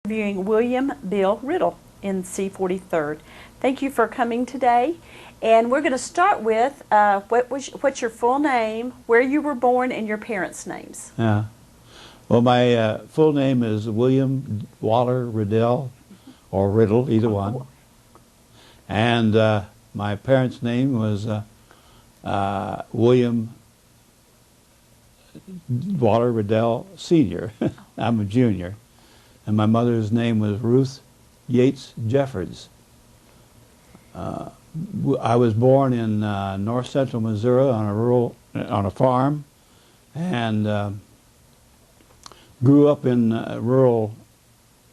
Interviewing William Bill Riddell in C43rd. Thank you for coming today. And we're going to start with what's your full name, where you were born, and your parents' names. Yeah. Well, my full name is William Waller Riddell, or Riddle, either one. And my parents' name was William Waller Riddell Sr. I'm a junior. And my mother's name was Ruth Yates Jeffords. I was born in north central Missouri on a farm, and grew up in rural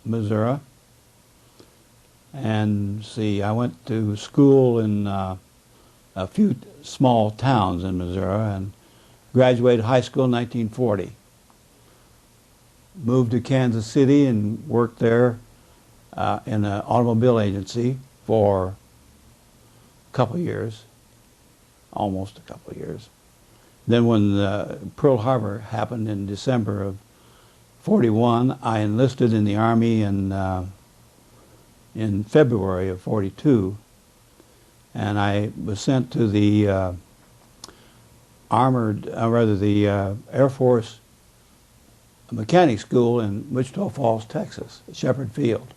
Missouri. And I went to school in a few small towns in Missouri, and graduated high school in 1940. Moved to Kansas City and worked there in an automobile agency for a couple of years, almost a couple of years. Then when Pearl Harbor happened in December of '41, I enlisted in the Army in February of '42, and I was sent to the Air Force mechanic school in Wichita Falls, Texas, at Shepherd Field.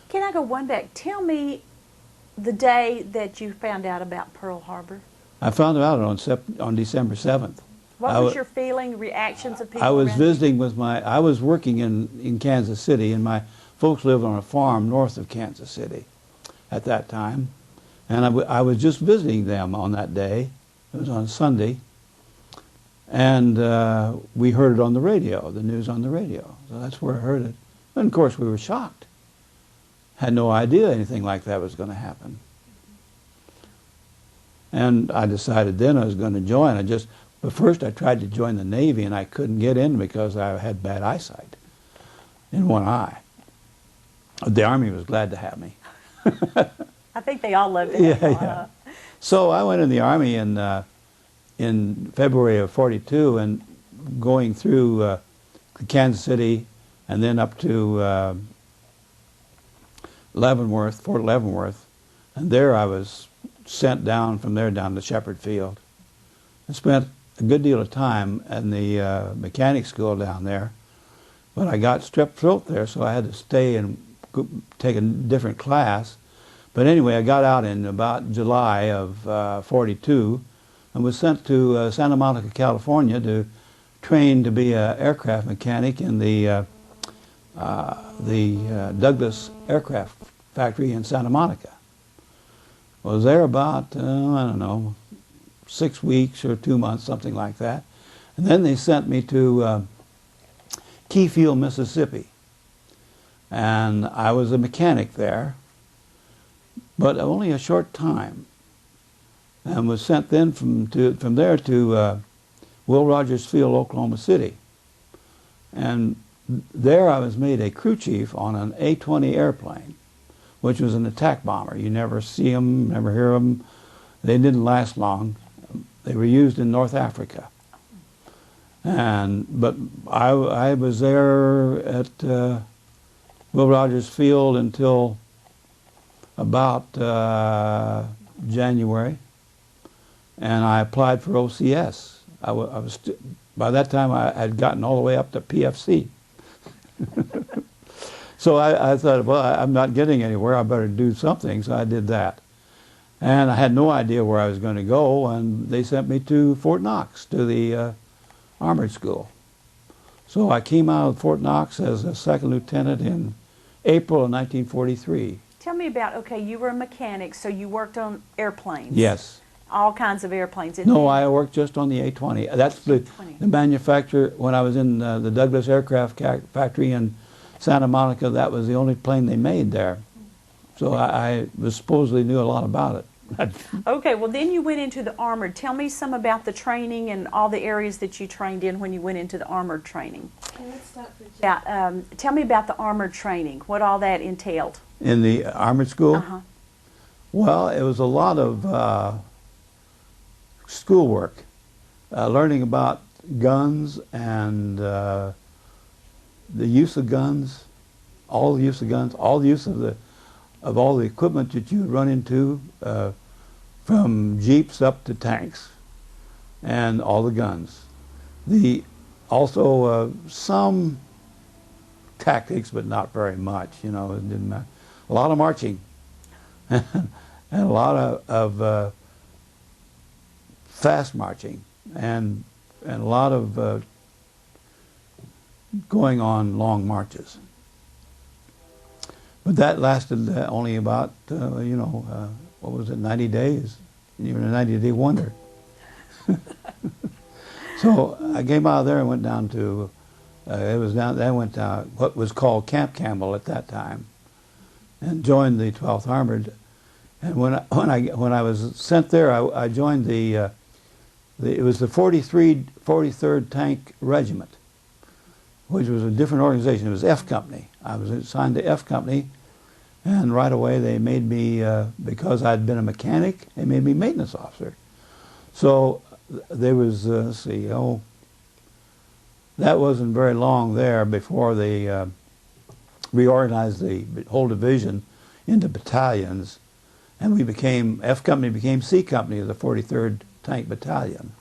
Can I go one back? Tell me the day that you found out about Pearl Harbor. I found out on December 7th. What was your feeling, reactions of people? I was around visiting with I was working in Kansas City, and my folks lived on a farm north of Kansas City at that time. And I was just visiting them on that day. It was on Sunday. And we heard it on the radio, the news on the radio. So that's where I heard it. And of course we were shocked. Had no idea anything like that was going to happen. And I decided then I was going to join. But first I tried to join the Navy, and I couldn't get in because I had bad eyesight in one eye. The Army was glad to have me. I think they all loved it. Yeah. So I went in the Army in February of '42, and going through Kansas City and then up to Fort Leavenworth, and there I was sent from there down to Shepherd Field. I spent a good deal of time in the mechanic school down there, but I got strep throat there, so I had to stay and take a different class. But anyway, I got out in about July of '42 and was sent to Santa Monica, California to train to be an aircraft mechanic in the Douglas Aircraft Factory in Santa Monica. I was there about, I don't know, 6 weeks or 2 months, something like that. And then they sent me to Keyfield, Mississippi. And I was a mechanic there, but only a short time. And was sent then from there to Will Rogers Field, Oklahoma City. And there I was made a crew chief on an A-20 airplane, which was an attack bomber. You never see them, never hear them. They didn't last long. They were used in North Africa. But I was there at Will Rogers Field until about January, and I applied for OCS. By that time I had gotten all the way up to PFC. So I thought, well, I'm not getting anywhere, I better do something, so I did that. And I had no idea where I was going to go, and they sent me to Fort Knox, to the Armored School. So I came out of Fort Knox as a second lieutenant in April of 1943. Tell me about, okay, you were a mechanic, so you worked on airplanes. Yes. All kinds of airplanes. No, I worked just on the A-20. That's the manufacturer. When I was in the Douglas Aircraft Factory in Santa Monica, that was the only plane they made there. So I supposedly knew a lot about it. Okay, well then you went into the armored. Tell me some about the training and all the areas that you trained in when you went into the armored training. Tell me about the armored training, what all that entailed. In the armored school? Uh-huh. Well, it was a lot of schoolwork, learning about guns and the use of guns, all the use of guns, all the use of all the equipment that you would run into, from jeeps up to tanks, and all the guns. Also some tactics, but not very much. You know, it didn't matter. A lot of marching, and a lot of fast marching, and a lot of going on long marches. But that lasted only about, what was it, 90 days? Even a 90-day wonder. So I came out of there and went down to, I went to what was called Camp Campbell at that time, and joined the 12th Armored. And when I was sent there, I joined it was the 43rd Tank Regiment, which was a different organization. It was F Company. I was assigned to F Company, and right away they made me, because I'd been a mechanic, they made me maintenance officer. So there was, that wasn't very long there before they reorganized the whole division into battalions, and F Company became C Company of the 43rd Tank Battalion.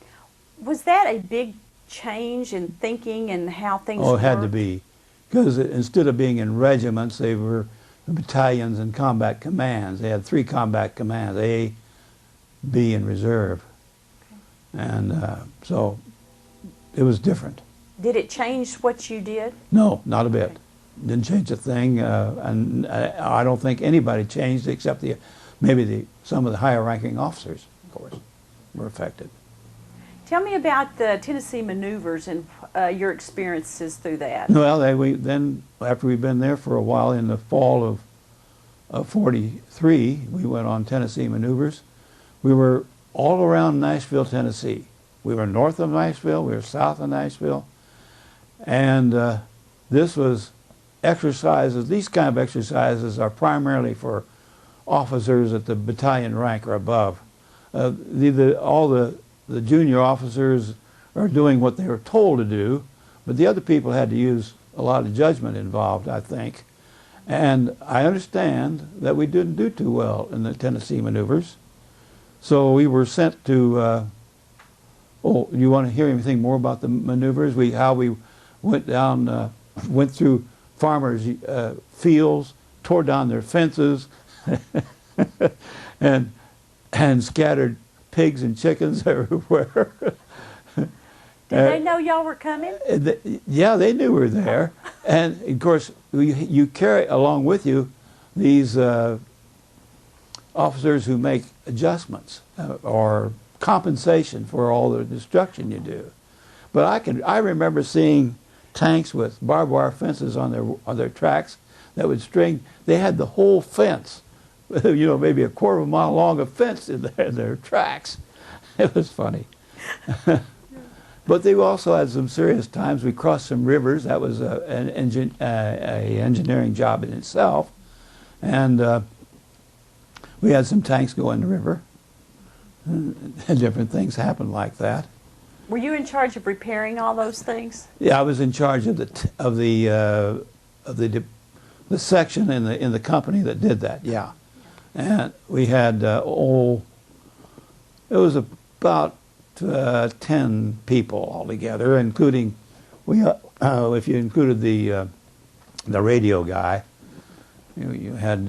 Was that a big change in thinking and how things worked? Oh, it had to be, because instead of being in regiments, they were battalions and combat commands. They had 3 combat commands, A, B, and reserve. Okay. And so it was different. Did it change what you did? No, not a bit. Okay. Didn't change a thing, and I don't think anybody changed except maybe some of the higher ranking officers, of course, were affected. Tell me about the Tennessee maneuvers and your experiences through that. Well, then after we'd been there for a while, in the fall of '43, we went on Tennessee maneuvers. We were all around Nashville, Tennessee. We were north of Nashville, we were south of Nashville, and this was exercises. These kind of exercises are primarily for officers at the battalion rank or above. All the junior officers are doing what they were told to do, but the other people had to use a lot of judgment involved, I think. And I understand that we didn't do too well in the Tennessee maneuvers. So we were sent to, you want to hear anything more about the maneuvers? How we went down, went through farmers' fields, tore down their fences, and scattered pigs and chickens everywhere. Did they know y'all were coming? Yeah, they knew we were there. And of course, you carry along with you these officers who make adjustments or compensation for all the destruction you do. But I remember seeing tanks with barbed wire fences on their tracks that would string. They had the whole fence, maybe a quarter of a mile long of fence in their tracks. It was funny. But they also had some serious times. We crossed some rivers. That was an engineering job in itself. And we had some tanks go in the river. And different things happened like that. Were you in charge of repairing all those things? Yeah, I was in charge of the section in the company that did that. Yeah, and we had it was about 10 people altogether, including if you included the radio guy, you had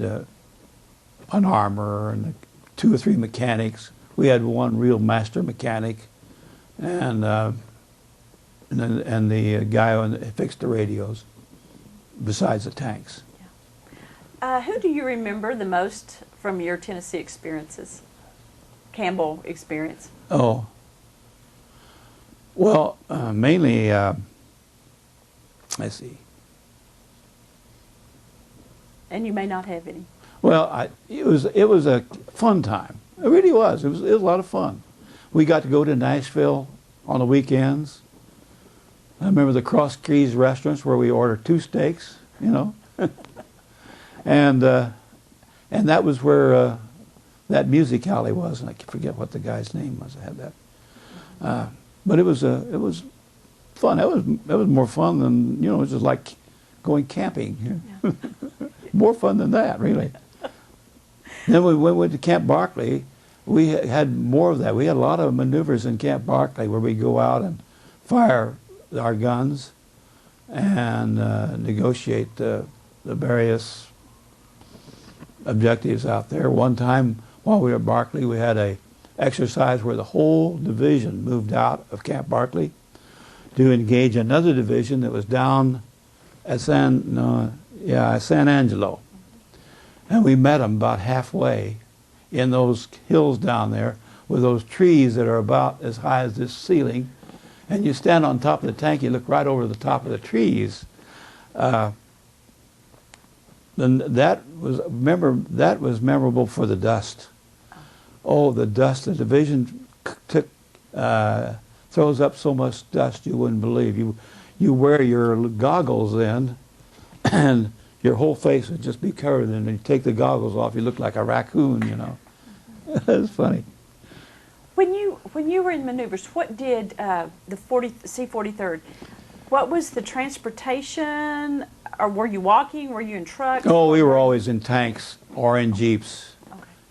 an armorer and 2 or 3 mechanics. We had one real master mechanic, and the guy who fixed the radios, besides the tanks. Yeah. Who do you remember the most from your Tennessee experiences? Campbell experience? Oh. Well, mainly, let's see. And you may not have any. Well, it was a fun time. It really was. It was a lot of fun. We got to go to Nashville on the weekends. I remember the Cross Keys restaurants where we ordered 2 steaks, and that was where that music alley was, and I forget what the guy's name was. I had that, but it was fun. It was more fun than it was just like going camping. More fun than that, really. Then we went to Camp Barkley. We had more of that. We had a lot of maneuvers in Camp Barkley where we go out and fire our guns and negotiate the various objectives out there. One time while we were at Barkley, we had a exercise where the whole division moved out of Camp Barkley to engage another division that was down at San Angelo. And we met them about halfway in those hills down there with those trees that are about as high as this ceiling. And you stand on top of the tank, you look right over the top of the trees. Then that was memorable for the dust. Oh, the dust! The division throws up so much dust you wouldn't believe. You wear your goggles then, and your whole face would just be covered. And you take the goggles off, you look like a raccoon. You know, it's funny. When you were in maneuvers, what did the C-43rd? What was the transportation? Or were you walking? Were you in trucks? Oh, we were always in tanks or in jeeps.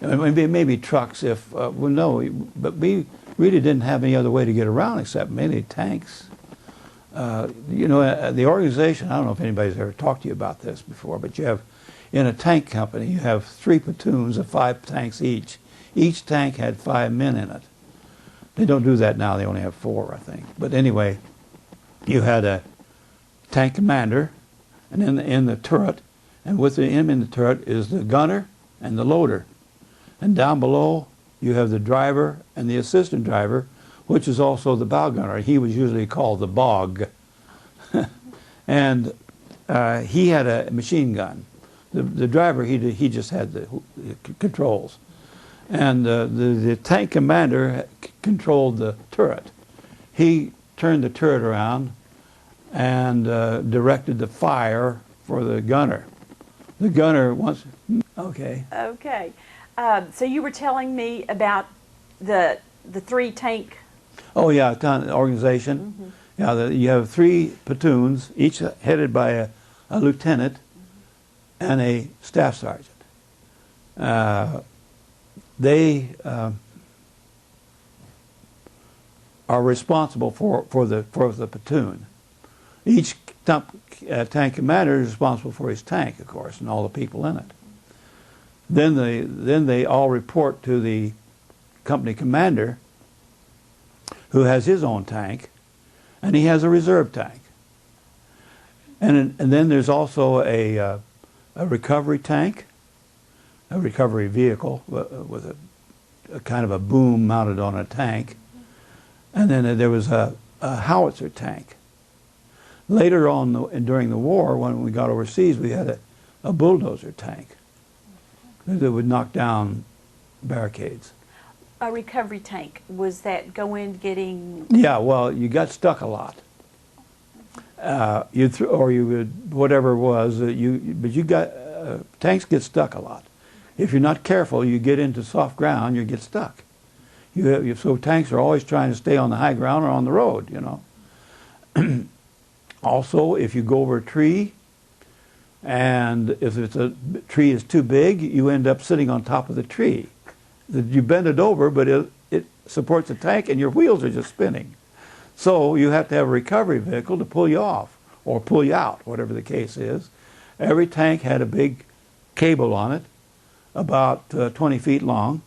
Okay. Maybe trucks if, but we really didn't have any other way to get around except mainly tanks. The organization, I don't know if anybody's ever talked to you about this before, but you have, in a tank company, you have 3 platoons of 5 tanks each. Each tank had 5 men in it. They don't do that now, they only have 4, I think. But anyway, you had a tank commander, and in the turret, and with him in the turret is the gunner and the loader. And down below, you have the driver and the assistant driver, which is also the bow gunner. He was usually called the bog. And he had a machine gun. The driver, he just had the controls. And the tank commander controlled the turret. He turned the turret around and directed the fire for the gunner. The gunner wants... Okay. Okay. So you were telling me about the 3 tank... Oh, yeah, organization. Mm-hmm. Yeah, you have 3 platoons, each headed by a lieutenant and a staff sergeant. They are responsible for the platoon. Each tank commander is responsible for his tank, of course, and all the people in it. Then they all report to the company commander, who has his own tank, and he has a reserve tank. And then there's also a recovery tank, a recovery vehicle with a kind of a boom mounted on a tank. And then there was a howitzer tank. Later on during the war, when we got overseas, we had a bulldozer tank that would knock down barricades. A recovery tank, was that go in getting... Yeah, well, you got stuck a lot. Whatever it was, tanks get stuck a lot. If you're not careful, you get into soft ground, you get stuck. So tanks are always trying to stay on the high ground or on the road, you know. Also, if you go over a tree, and if a tree is too big, you end up sitting on top of the tree. You bend it over, but it supports the tank, and your wheels are just spinning. So you have to have a recovery vehicle to pull you off, or pull you out, whatever the case is. Every tank had a big cable on it, about 20 feet long,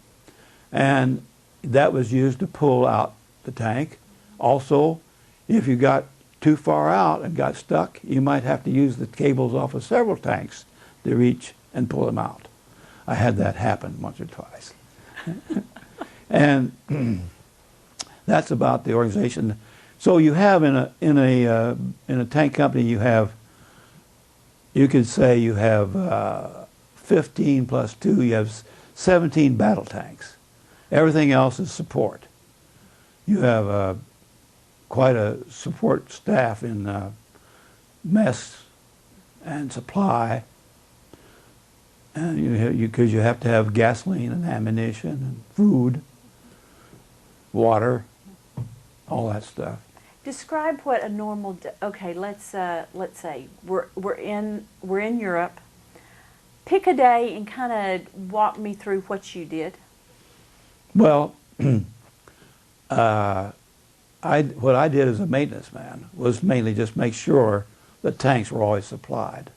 and that was used to pull out the tank. Also, if you got too far out and got stuck, you might have to use the cables off of several tanks to reach and pull them out. I had that happen once or twice. And that's about the organization. So you have in a tank company, you could say you have 15 plus 2, you have 17 battle tanks. Everything else is support. You have quite a support staff in mess and supply, and because you have to have gasoline and ammunition and food, water, all that stuff. Describe what a normal okay, let's say we're in Europe. Pick a day and kind of walk me through what you did. Well, what I did as a maintenance man was mainly just make sure the tanks were always supplied,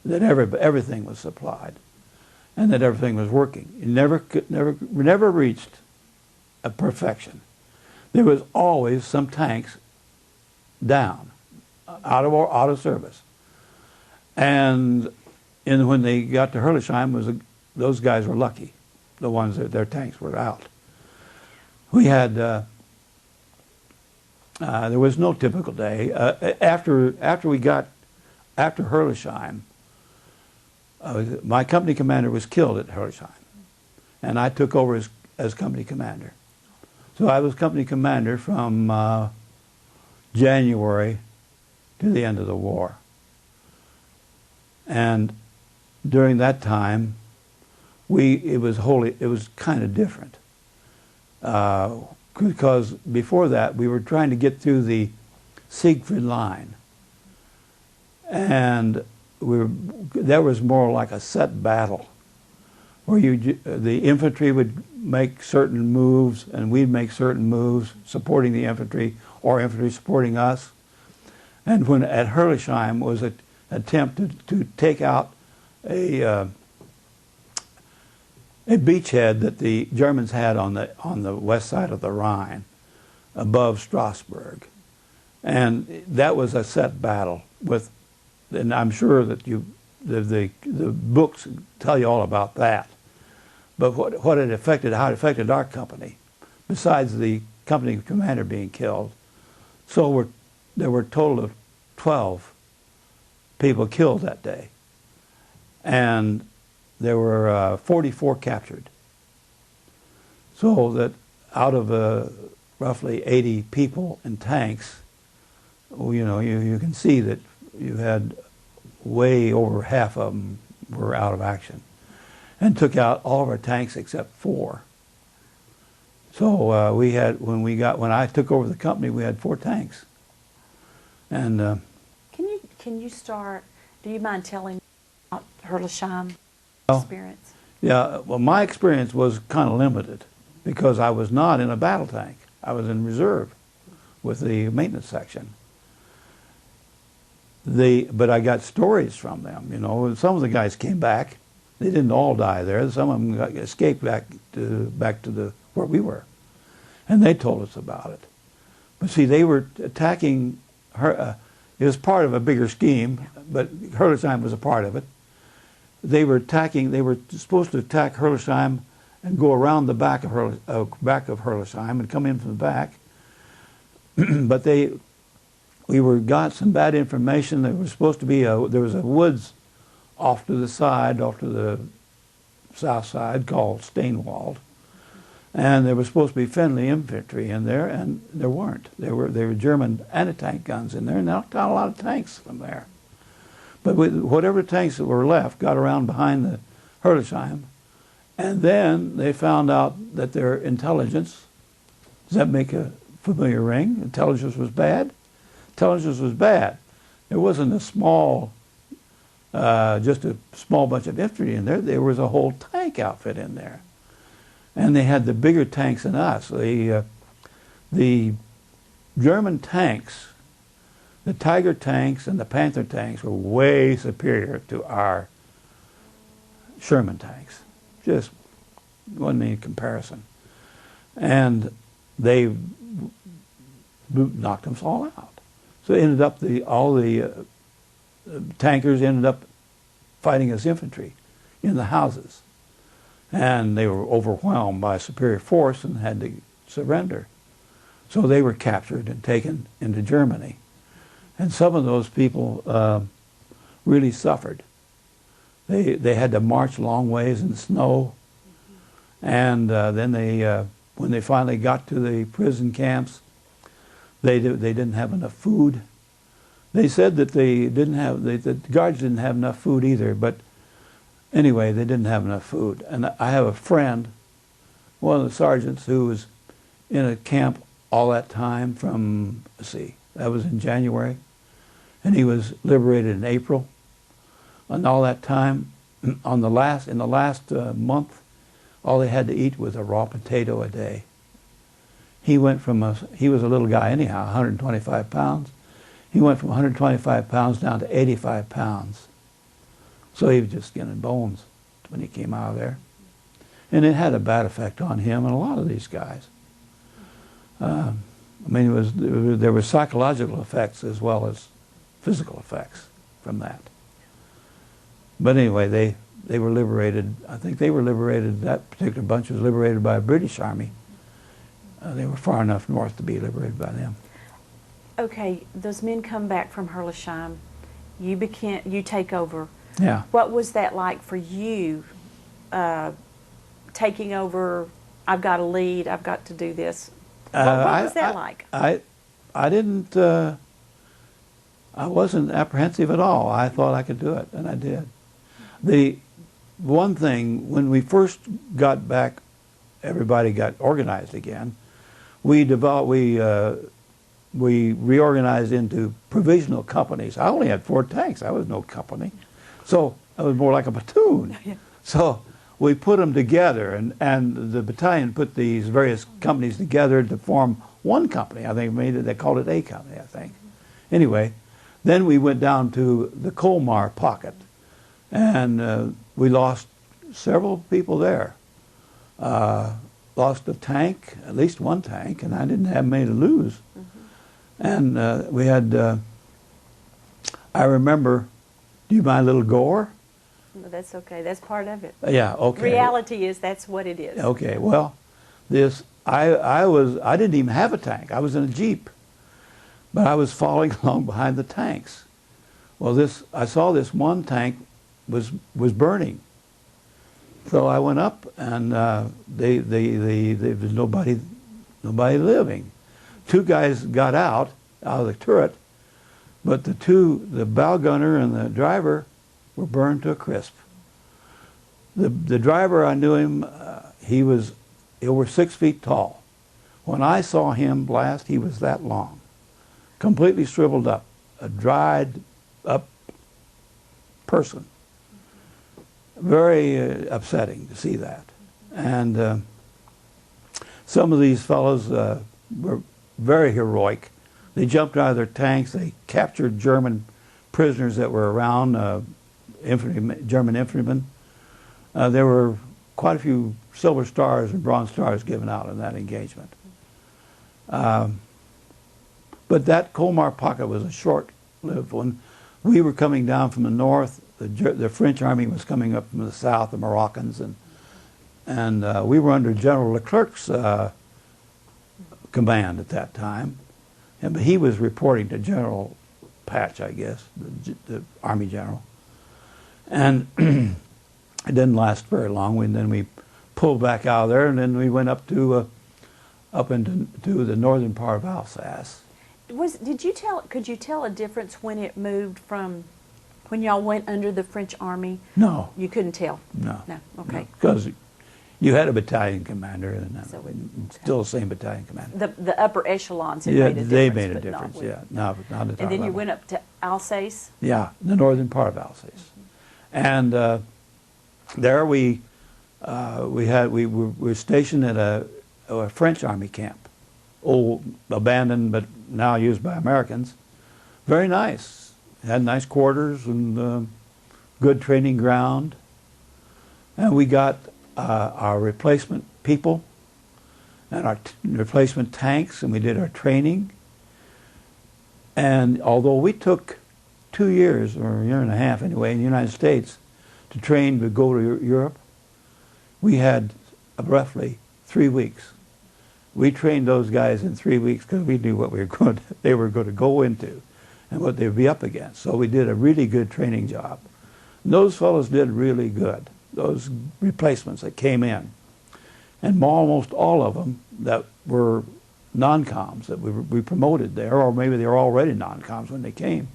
that everything was supplied, and that everything was working. You never reached a perfection. There was always some tanks down, out of service, and when they got to Herlisheim, those guys were lucky, the ones that their tanks were out. We had there was no typical day. After Herlisheim, my company commander was killed at Herlisheim, and I took over as company commander. So I was company commander from January to the end of the war. And during that time, it was kind of different. Because before that, we were trying to get through the Siegfried Line. And that was more like a set battle, where the infantry would make certain moves, and we'd make certain moves supporting the infantry, or infantry supporting us. And when at Herlisheim was an attempt to take out a beachhead that the Germans had on the west side of the Rhine, above Strasbourg, and that was a set battle with. And I'm sure that the books tell you all about that. But how it affected our company, besides the company commander being killed, there were a total of 12 people killed that day, and there were 44 captured. So that out of roughly 80 people in tanks, you can see that you had way over half of them were out of action, and took out all of our tanks except 4. So when I took over the company, we had 4 tanks. And can you start? Do you mind telling about Herlisheim experience? Yeah. Well, my experience was kind of limited because I was not in a battle tank. I was in reserve with the maintenance section. But I got stories from them. Some of the guys came back. They didn't all die there. Some of them escaped back to where we were, and they told us about it. But see, they were attacking her. It was part of a bigger scheme, but Herlisheim was a part of it. They were supposed to attack Herlisheim and go around the back of Herlisheim and come in from the back. But we got some bad information. There was supposed to be there was a woods off to the south side called Steinwald, and there was supposed to be friendly infantry in there, and there weren't. There were German anti-tank guns in there, and they knocked out a lot of tanks from there. But whatever tanks that were left got around behind the Herlisheim, and then they found out that their intelligence, does that make a familiar ring? Intelligence was bad. Intelligence was bad. There wasn't just a small bunch of infantry in there. There was a whole tank outfit in there, and they had the bigger tanks than us. The German tanks, the Tiger tanks and the Panther tanks, were way superior to our Sherman tanks. Just wasn't any comparison, and they knocked them all out. So it ended up all the tankers ended up fighting as infantry in the houses, and they were overwhelmed by superior force and had to surrender. So they were captured and taken into Germany, and some of those people really suffered. They had to march long ways in the snow, and then when they finally got to the prison camps, they didn't have enough food. They said that the guards didn't have enough food either, but anyway, they didn't have enough food. And I have a friend, one of the sergeants, who was in a camp all that time from, That was in January. And he was liberated in April. And all that time, in the last month, all they had to eat was a raw potato a day. He went from he was a little guy anyhow, 125 pounds. He went from 125 pounds down to 85 pounds. So he was just skin and bones when he came out of there. And it had a bad effect on him and a lot of these guys. I mean, there were psychological effects as well as physical effects from that. But anyway, they were liberated. I think they were liberated, that particular bunch was liberated by a British army. They were far enough north to be liberated by them. Okay, those men come back from Herlesheim. You take over. Yeah. What was that like for you, taking over? I've got to lead. I've got to do this. What was that like? I didn't. I wasn't apprehensive at all. I thought I could do it, and I did. The one thing, when we first got back, everybody got organized again. We reorganized into provisional companies. I only had 4 tanks. I was no company. So I was more like a platoon. So we put them together, and the battalion put these various companies together to form one company. I think they called it A Company, I think. Anyway, then we went down to the Colmar pocket, and we lost several people there. Lost a tank, at least one tank, and I didn't have many to lose. And we had, I remember, do you mind a little gore? No, that's okay. That's part of it. Yeah, okay. Reality is that's what it is. Okay, well, I didn't even have a tank. I was in a Jeep, but I was following along behind the tanks. Well, I saw this one tank was burning. So I went up, and there was nobody living. 2 guys got out of the turret, but the bow gunner and the driver were burned to a crisp. The driver, I knew him. He was over 6 feet tall. When I saw him blast, he was that long, completely shriveled up, a dried up person. Very upsetting to see that. And some of these fellows were very heroic. They jumped out of their tanks. They captured German prisoners that were around, German infantrymen. There were quite a few silver stars and bronze stars given out in that engagement. But that Colmar pocket was a short-lived one. We were coming down from the north. The French army was coming up from the south, the Moroccans, and we were under General Leclerc's command at that time. And he was reporting to General Patch, I guess, the Army General. And it didn't last very long. Then we pulled back out of there, and then we went up into the northern part of Alsace. Could you tell a difference when it moved from when y'all went under the French army? No. You couldn't tell? No. No, okay. Because you had a battalion commander, and So still the same battalion commander. The upper echelons had Yeah, made a difference. they made a but difference, not yeah. Not at our And then you level. went up to Alsace? Yeah, the northern part of Alsace. And there we were stationed at a French army camp, old, abandoned, but now used by Americans. Very nice. Had nice quarters and good training ground. And we got our replacement people and our replacement tanks, and we did our training. And although we took 2 years, or a year and a half anyway, in the United States to train to go to Europe, we had roughly 3 weeks. We trained those guys in 3 weeks because we knew what they were going to go into and what they'd be up against. So we did a really good training job. And those fellows did really good, those replacements that came in. And almost all of them that were non-coms that we promoted there, or maybe they were already non-coms when they came,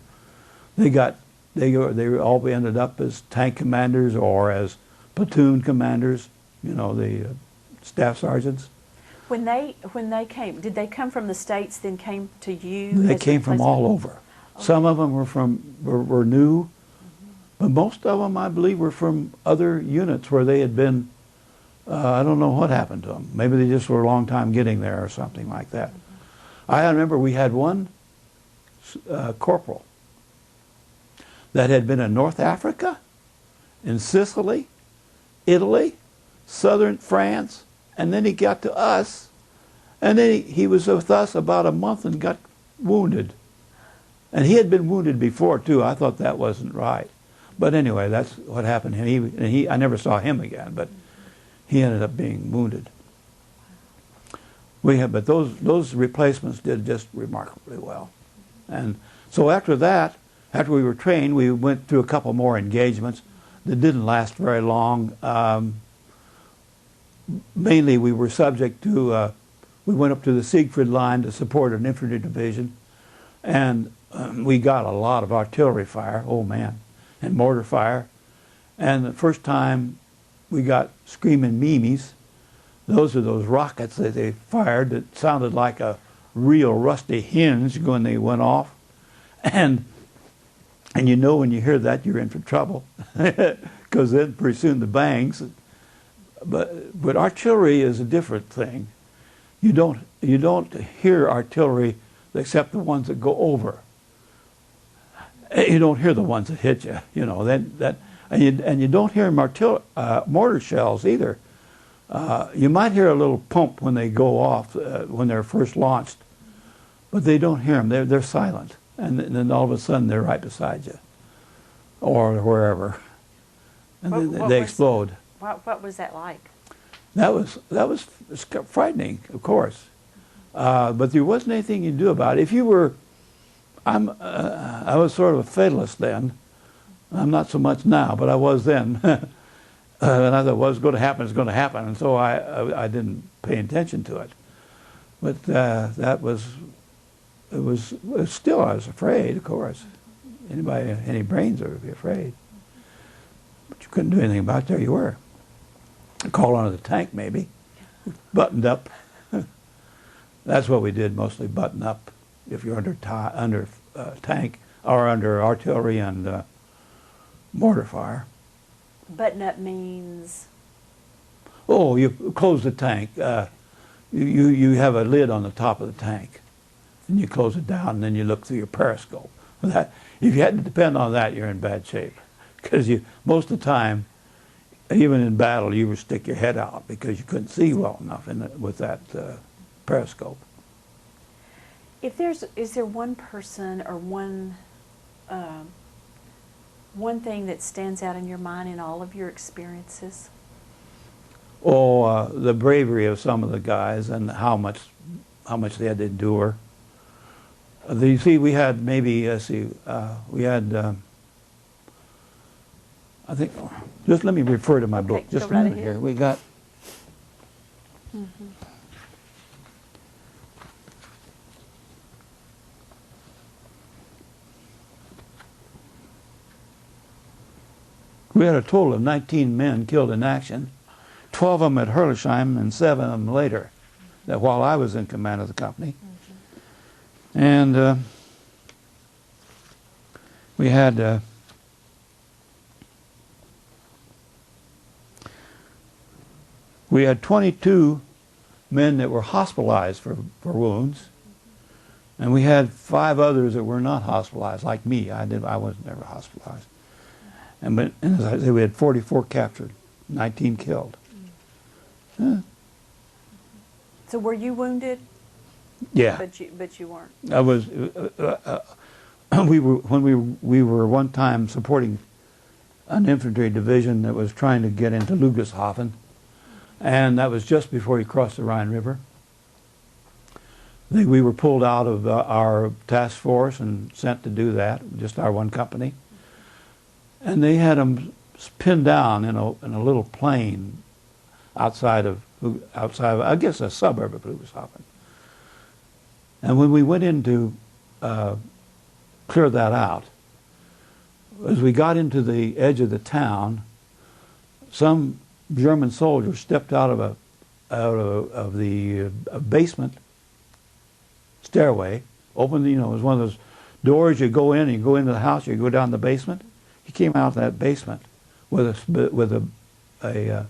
they all ended up as tank commanders or as platoon commanders, the staff sergeants. When they came, did they come from the States, then came to you? They as came from replacement? all over. Some of them were new, but most of them, I believe, were from other units where they had been. I don't know what happened to them. Maybe they just were a long time getting there or something like that. I remember we had one corporal that had been in North Africa, in Sicily, Italy, southern France, and then he got to us, and then he was with us about a month and got wounded. And he had been wounded before too. I thought that wasn't right. But anyway, that's what happened. And I never saw him again, but he ended up being wounded. But those replacements did just remarkably well. And so after that, after we were trained, we went through a couple more engagements that didn't last very long. Mainly we were subject to, we went up to the Siegfried Line to support an infantry division, and we got a lot of artillery fire, oh man, and mortar fire. And the first time we got screaming Mimis. Those are those rockets that they fired that sounded like a real rusty hinge when they went off. And you know when you hear that you're in for trouble, because then pretty soon the bangs. But artillery is a different thing. You don't hear artillery except the ones that go over. You don't hear the ones that hit you. You know and you don't hear mortar shells either. You might hear a little pump when they go off when they're first launched, but they don't hear them. They're silent, and then all of a sudden they're right beside you, or wherever, and then they explode. What was that like? That was frightening, of course, but there wasn't anything you could do about it. If you were, I was sort of a fatalist then. I'm not so much now, but I was then. And I thought, what's going to happen is going to happen, and so I didn't pay attention to it. But still, I was afraid, of course. Anybody, any brains would be afraid. But you couldn't do anything about it. There you were. Call onto the tank, maybe. Buttoned up. That's what we did, mostly button up. If you're under tank or under artillery and mortar fire. Button up means? Oh, you close the tank. You have a lid on the top of the tank, and you close it down, and then you look through your periscope. If you had to depend on that, you're in bad shape, because most of the time, even in battle, you would stick your head out because you couldn't see well enough with that periscope. Is there one person or one thing that stands out in your mind in all of your experiences? Oh, the bravery of some of the guys and how much they had to endure. You see, we had maybe, we had, I think, just let me refer to my book. Just a minute here. We got, we had a total of 19 men killed in action, 12 of them at Herlesheim and 7 of them later, that while I was in command of the company. And we had we had 22 men that were hospitalized for wounds, and we had 5 others that were not hospitalized, like me. I was never hospitalized. And as I say, we had 44 captured, 19 killed. So were you wounded? Yeah. But you weren't. I was. We were one time supporting an infantry division that was trying to get into Ludwigshafen, and that was just before you crossed the Rhine River. We were pulled out of our task force and sent to do that, just our one company. And they had them pinned down in a little plain outside of, I guess, a suburb of Ludwigshafen. And when we went in to clear that out, as we got into the edge of the town, some German soldiers stepped out of of the basement stairway. Opened, you know, it was one of those doors you go in, and you go into the house, you go down the basement. He came out of that basement with a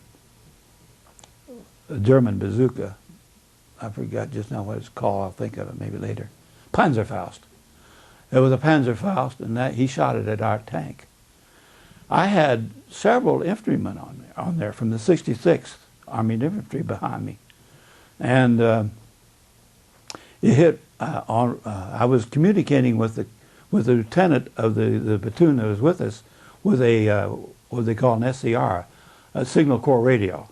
German bazooka. I forgot just now what it's called. I'll think of it maybe later. Panzerfaust. It was a Panzerfaust, and that he shot it at our tank. I had several infantrymen on there from the 66th Army Infantry behind me, and it hit. I was communicating with the lieutenant of the platoon that was with us with a what they call an SCR, a signal corps radio,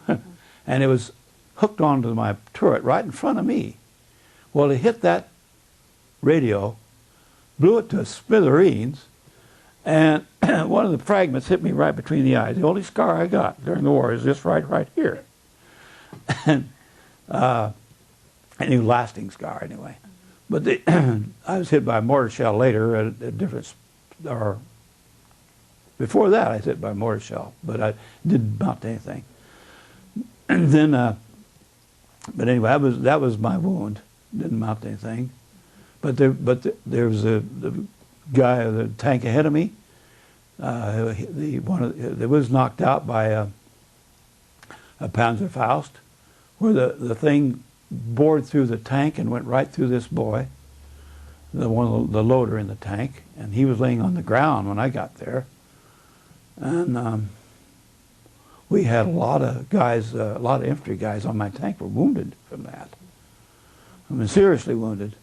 and it was hooked onto my turret right in front of me. Well, it hit that radio, blew it to smithereens, and one of the fragments hit me right between the eyes. The only scar I got during the war is this right here. And any lasting scar anyway. But I was hit by a mortar shell later at a different, or before that I was hit by a mortar shell, but I didn't mount anything. And then, but anyway, that was my wound. Didn't mount anything. But there was the guy, the tank ahead of me. That was knocked out by a Panzerfaust, where the thing bored through the tank and went right through this boy, the loader in the tank, and he was laying on the ground when I got there. And we had a lot of guys, a lot of infantry guys on my tank were wounded from that. I mean, seriously wounded.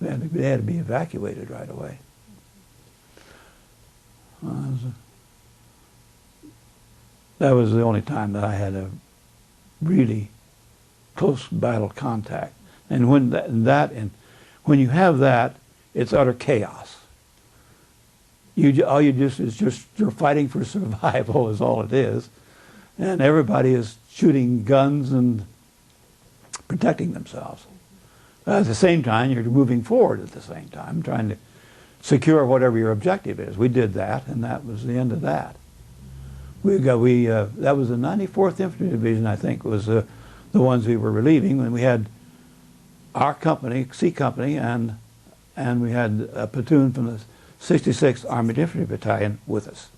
They had to be evacuated right away. That was the only time that I had a really close battle contact. And when you have that, it's utter chaos. You're fighting for survival is all it is, and everybody is shooting guns and protecting themselves. At the same time, you're moving forward at the same time, trying to secure whatever your objective is. We did that, and that was the end of that. That was the 94th Infantry Division, I think, was the ones we were relieving. And we had our company, C Company, and we had a platoon from the 66th Armored Infantry Battalion with us.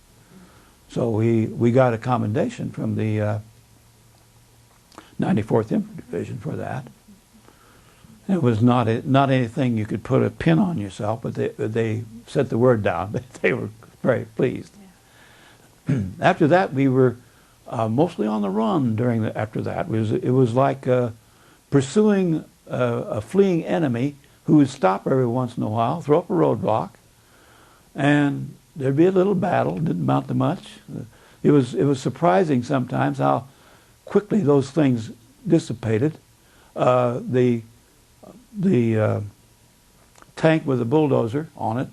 So we got a commendation from the 94th Infantry Division for that. It was not anything you could put a pin on yourself, but they set the word down. They were very pleased. Yeah. After that, we were mostly on the run after that. It was like pursuing a fleeing enemy who would stop every once in a while, throw up a roadblock, and there'd be a little battle. Didn't amount to much. It was surprising sometimes how quickly those things dissipated. The tank with a bulldozer on it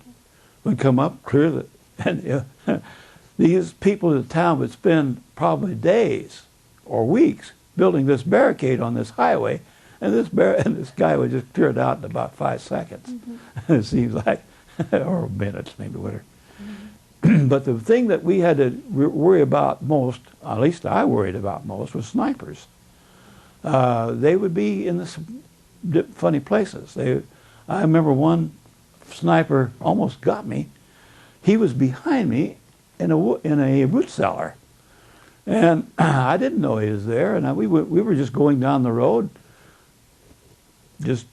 would come up, clear the, and these people in the town would spend probably days or weeks building this barricade on this highway, and this guy would just clear it out in about 5 seconds. Mm-hmm. It seems like, or minutes, maybe whatever. Mm-hmm. But the thing that we had to worry about most, at least I worried about most, was snipers. They would be in this funny places. I remember one sniper almost got me. He was behind me in a root cellar, and I didn't know he was there. And we were just going down the road, just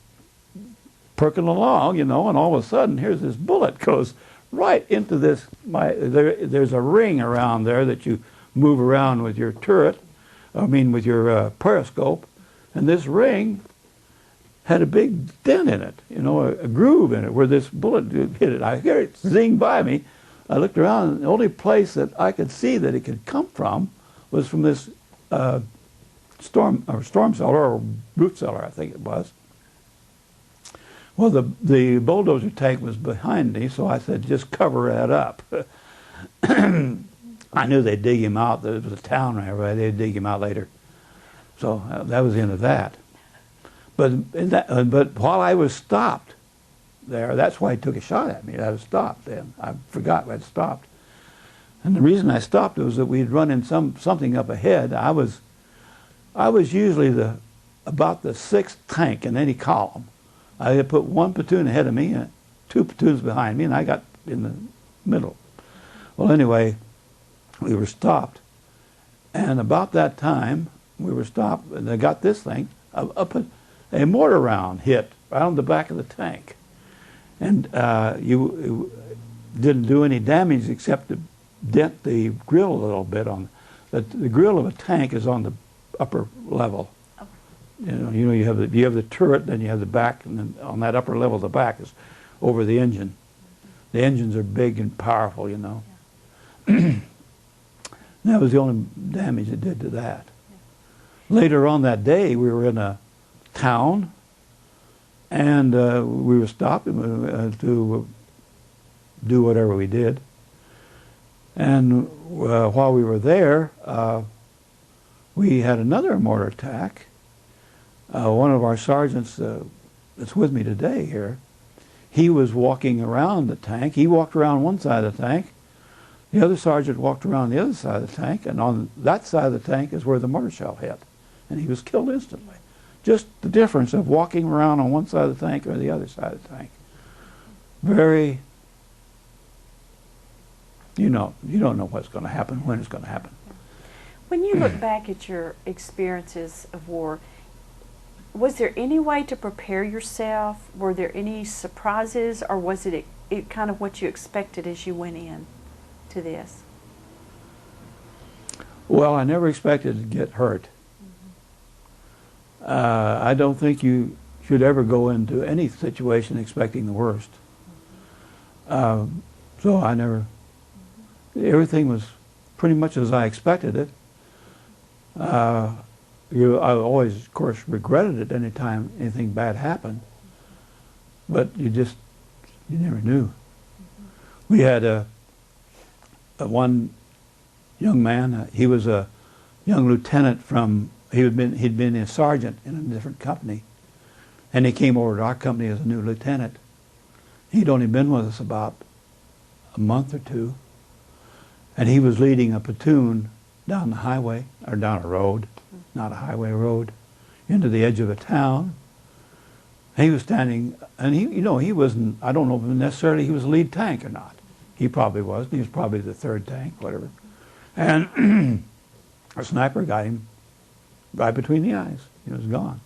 perking along, you know. And all of a sudden, here's this bullet goes right into this. There's a ring around there that you move around with your turret. I mean, with your periscope, and this ring had a big dent in it, you know, a groove in it where this bullet hit it. I hear it zing by me. I looked around, and the only place that I could see that it could come from was from this storm cellar, or root cellar, I think it was. Well, the bulldozer tank was behind me, so I said, just cover that up. I knew they'd dig him out. There was a town right there. They'd dig him out later. So that was the end of that. But while I was stopped there, that's why he took a shot at me. I was stopped then. I forgot I'd stopped. And the reason I stopped was that we'd run in something up ahead. I was usually the about the 6th tank in any column. I had put one platoon ahead of me and 2 platoons behind me, and I got in the middle. Well, anyway, we were stopped, and about that time we were stopped, and they got this thing, a mortar round hit right on the back of the tank, and you didn't do any damage except to dent the grill a little bit. On the grill of a tank is on the upper level. You have the turret, then you have the back, and then on that upper level, the back is over the engine. The engines are big and powerful, you know. Yeah. That was the only damage it did to that. Yeah. Later on that day, we were in a town, and we were stopped to do whatever we did. And while we were there, we had another mortar attack. One of our sergeants that's with me today here, he was walking around the tank. He walked around one side of the tank. The other sergeant walked around the other side of the tank, and on that side of the tank is where the mortar shell hit. And he was killed instantly. Just the difference of walking around on one side of the tank or the other side of the tank. Very, you don't know what's going to happen, when it's going to happen. When you look back at your experiences of war, was there any way to prepare yourself? Were there any surprises, or was it kind of what you expected as you went in to this? Well, I never expected to get hurt. I don't think you should ever go into any situation expecting the worst. So I never, everything was pretty much as I expected it. I always, of course, regretted it any time anything bad happened, but you never knew. We had one young man. He was a young lieutenant from. He'd been a sergeant in a different company, and he came over to our company as a new lieutenant. He'd only been with us about a month or two, and he was leading a platoon down the highway, or down a road, not a highway, road, into the edge of a town. He was standing, and he wasn't, I don't know if necessarily he was the lead tank or not. He probably was. He was probably the 3rd tank, whatever. And a sniper got him right between the eyes. He was gone.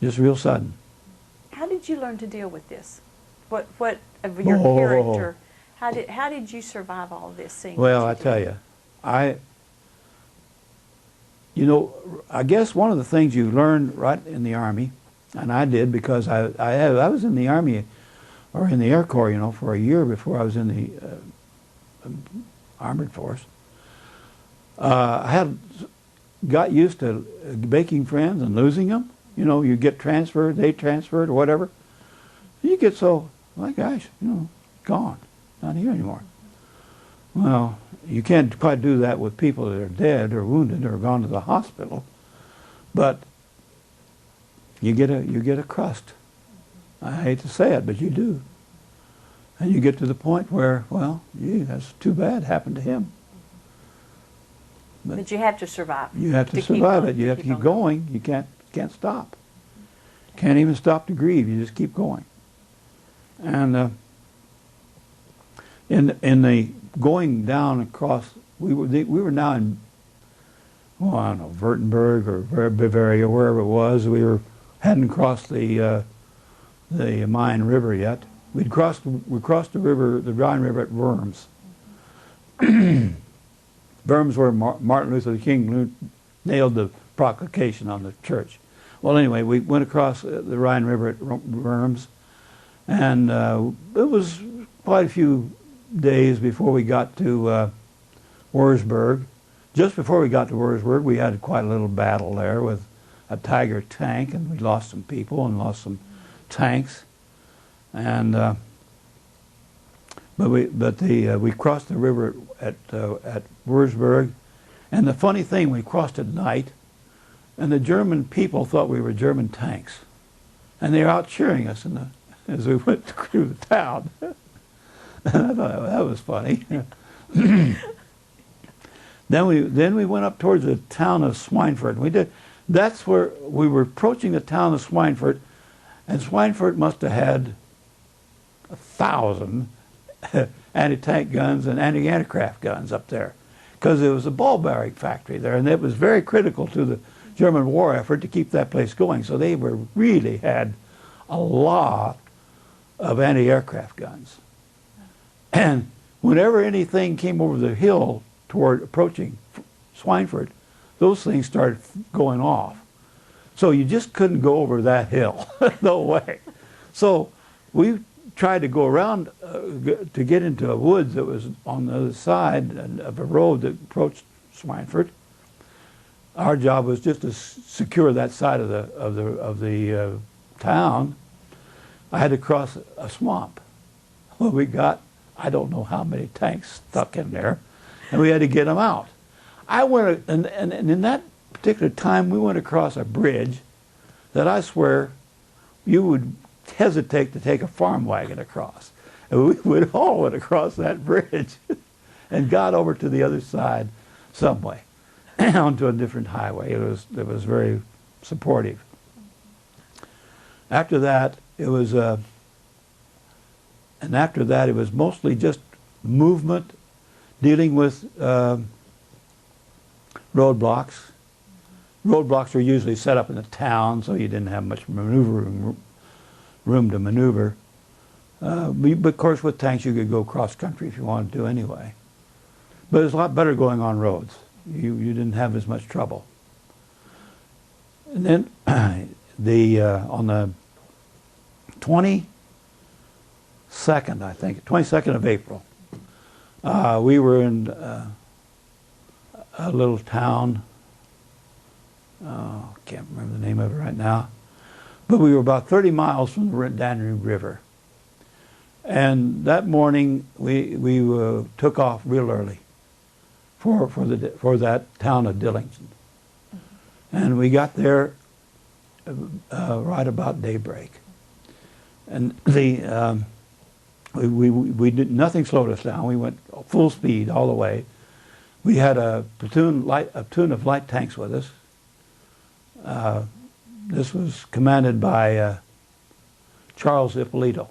Just real sudden. How did you learn to deal with this? What of your character? How did you survive all of this? Well, I tell you, I guess one of the things you learn right in the Army, and I did because I was in the Army or in the Air Corps, for a year before I was in the Armored Force. I got used to making friends and losing them. You get transferred, they transferred, or whatever. You get so, my gosh, gone, not here anymore. Well, you can't quite do that with people that are dead or wounded or gone to the hospital, but you get a crust. I hate to say it, but you do. And you get to the point where, well, gee, that's too bad happened to him. But you have to survive. You have to survive it. You have to keep going. You can't stop. Can't even stop to grieve. You just keep going. And in the going down across, we were now in, well, I don't know, Württemberg or Bavaria, wherever it was. Hadn't crossed the Main River yet. We crossed the river, the Rhine River at Worms. Worms where Martin Luther King nailed the proclamation on the church. Well, anyway, we went across the Rhine River at Worms, and it was quite a few days before we got to Wurzburg. Just before we got to Wurzburg, we had quite a little battle there with a Tiger tank, and we lost some people and lost some tanks. And but we crossed the river at Wurzburg, and the funny thing, we crossed at night, and the German people thought we were German tanks, and they were out cheering us as we went through the town. And I thought that was funny. Then we went up towards the town of Swineford. That's where we were approaching the town of Swineford, and Swineford must have had 1,000 anti-tank guns and anti-aircraft guns up there, because it was a ball bearing factory there, and it was very critical to the German war effort to keep that place going. So they really had a lot of anti-aircraft guns. And whenever anything came over the hill toward approaching Swineford, those things started going off. So you just couldn't go over that hill. No way. So we tried to go around to get into a woods that was on the other side of a road that approached Swineford. Our job was just to secure that side of the town. I had to cross a swamp. Well, we got, I don't know how many tanks stuck in there, and we had to get them out. And in that particular time, we went across a bridge that I swear you would hesitate to take a farm wagon across. And we all went across that bridge and got over to the other side some way, onto a different highway. It was very supportive. After that, it was mostly just movement, dealing with roadblocks. Roadblocks were usually set up in the town, so you didn't have much room to maneuver. But of course, with tanks, you could go cross country if you wanted to anyway. But it was a lot better going on roads. You didn't have as much trouble. And then on the 22nd, I think, 22nd of April, we were in a little town. I can't remember the name of it right now. But we were about 30 miles from the Danube River. And that morning, we took off real early for that town of Dillington. And we got there right about daybreak. And we did nothing slowed us down. We went full speed all the way. We had a platoon of light tanks with us. This was commanded by Charles Ippolito,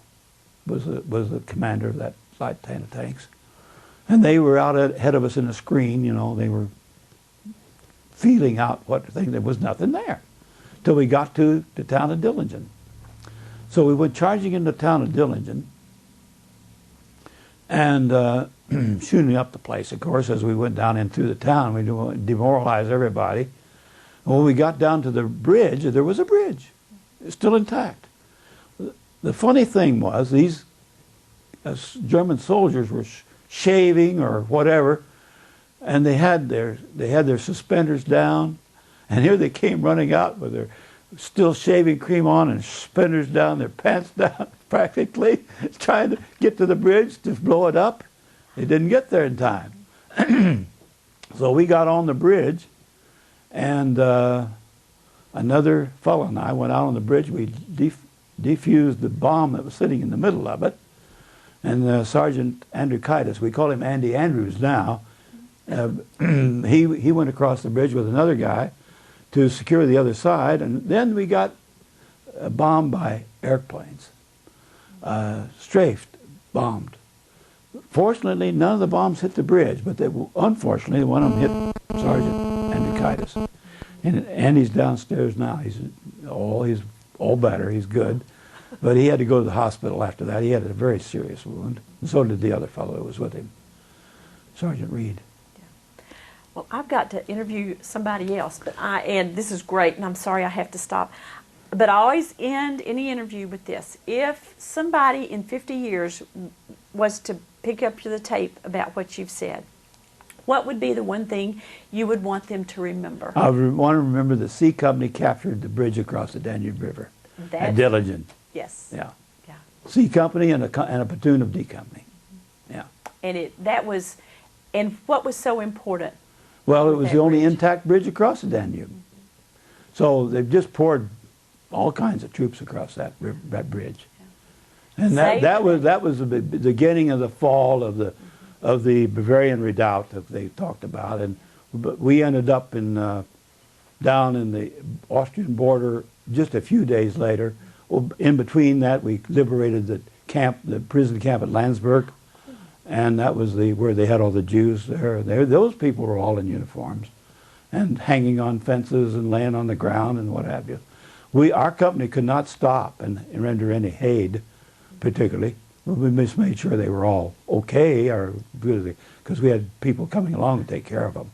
was the commander of that light tanks. And they were out ahead of us in a screen, you know, they were feeling out what thing. There was nothing there till we got to the town of Dillingen. So we went charging into the town of Dillingen and shooting up the place, of course, as we went down in through the town. We demoralized everybody. And when we got down to the bridge, there was a bridge. It's still intact. The funny thing was, these German soldiers were shaving or whatever, and they had their suspenders down, and here they came running out with their still shaving cream on and suspenders down, their pants down, practically, trying to get to the bridge to blow it up. They didn't get there in time. So we got on the bridge, and another fellow and I went out on the bridge. We defused the bomb that was sitting in the middle of it. And Sergeant Andrew, we call him Andy Andrews now, he went across the bridge with another guy to secure the other side, and then we got bombed by airplanes, strafed, bombed. Fortunately, none of the bombs hit the bridge, but unfortunately, one of them hit Sergeant Andrew. And Andy's downstairs now. He's all better. He's good. But he had to go to the hospital after that. He had a very serious wound. And so did the other fellow who was with him, Sergeant Reed. Yeah. Well, I've got to interview somebody else, and this is great, and I'm sorry I have to stop. But I always end any interview with this. If somebody in 50 years was to pick up the tape about what you've said, what would be the one thing you would want them to remember? I would want to remember the C Company captured the bridge across the Danube River at Dillingen. Yes. Yeah. Yeah. C Company and a platoon of D Company. Yeah. And what was so important? Well, it was the only intact bridge across the Danube. So they've just poured all kinds of troops across that bridge. And that was the beginning of the fall of of the Bavarian redoubt that they talked about, but we ended up down in the Austrian border just a few days later. Well, in between that, we liberated the prison camp at Landsberg, and that was where they had all the Jews there. Those people were all in uniforms and hanging on fences and laying on the ground and what have you. Our company could not stop and render any aid, particularly. We just made sure they were all okay, or because we had people coming along to take care of them.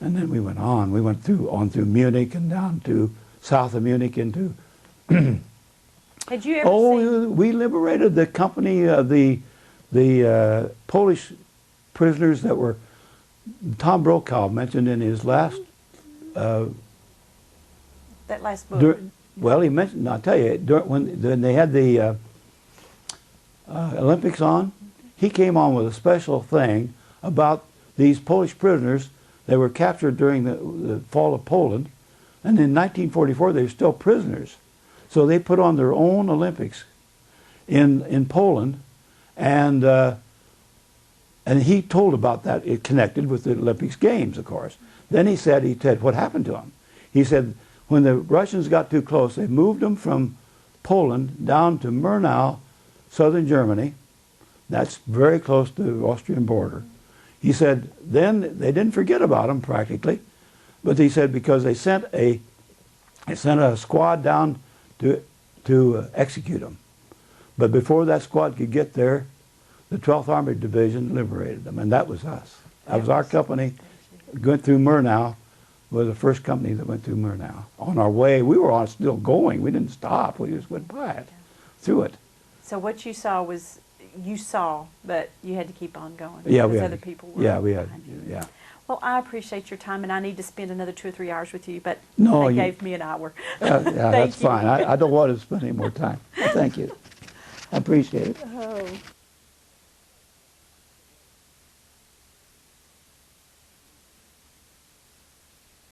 And then we went on. We went on through Munich and down to south of Munich into. Had you ever seen? We liberated the company of the Polish prisoners that were Tom Brokaw mentioned in his last. That last book. Well, he mentioned. I'll tell you, when they had the Olympics on, he came on with a special thing about these Polish prisoners that were captured during the fall of Poland, and in 1944 they were still prisoners. So they put on their own Olympics in Poland, and he told about that. It connected with the Olympics Games, of course. Then he said, what happened to them? He said, when the Russians got too close, they moved them from Poland down to Murnau, southern Germany. That's very close to the Austrian border. He said, then they didn't forget about them practically, but he said because they sent a squad down to execute them. But before that squad could get there, the 12th Armored Division liberated them, and that was us. That was our company. Went through Murnau. Was the first company that went through Murnau. On our way, we were still going. We didn't stop. We just went by it, through it. So what you saw was, but you had to keep on going. Yeah, because other people were behind you. Yeah. Well, I appreciate your time, and I need to spend another 2 or 3 hours with you, but No, they gave me an hour. Yeah, that's fine. I don't want to spend any more time. Thank you. I appreciate it. Oh.